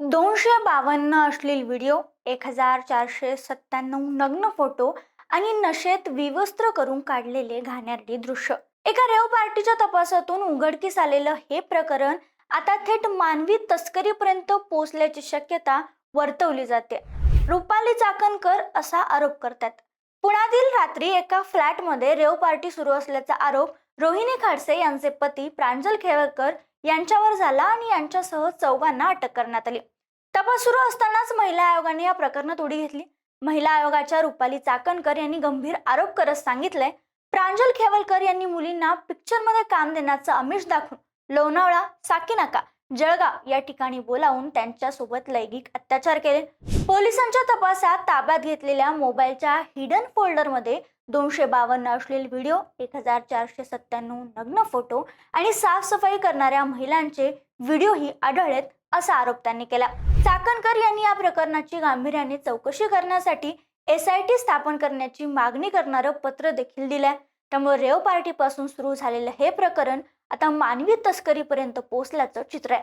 252 अश्लील व्हिडिओ, 1497 नग्न फोटो आणि नशेत विवस्त्र करून काढलेले घाणेरडी दृश्य. एका रेव पार्टीच्या तपासातून उघडकीस आलेलं हे प्रकरण आता थेट मानवी तस्करीपर्यंत पोहोचल्याची शक्यता वर्तवली जाते. रुपाली चाकणकर असा आरोप करतात. पुण्यातील रात्री एका फ्लॅटमध्ये रेव पार्टी सुरू असल्याचा आरोप रोहिणी खाडसे यांचे पती प्रांजल खेवरकर यांच्यावर झाला आणि यांच्यासह चौघांना अटक करण्यात आली. तपास सुरू असतानाच महिला आयोगाने या प्रकरणात उडी घेतली. महिला आयोगाच्या रुपाली चाकणकर यांनी गंभीर आरोप करत सांगितलंय, प्रांजल खेवलकर यांनी मुलींना पिक्चरमध्ये काम देण्याचं आमिष दाखवून लोणावळा, साकीनाका, जळगाव या ठिकाणी बोलावून त्यांच्यासोबत लैंगिक अत्याचार केले. पोलिसांच्या तपासात ताब्यात घेतलेल्या मोबाईलच्या हिडन फोल्डरमध्ये 252 अश्लील व्हिडिओ, 1497 नग्न फोटो आणि साफसफाई करणाऱ्या महिलांचे व्हिडिओही आढळलेत असा आरोप त्यांनी केला. चाकणकर यांनी या प्रकरणाची गांभीर्याने चौकशी करण्यासाठी SIT स्थापन करण्याची मागणी करणारं पत्र देखील दिलंय. त्यामुळे रेव पार्टीपासून सुरू झालेलं हे प्रकरण आता मानवी तस्करीपर्यंत पोहोचल्याचं चित्र आहे.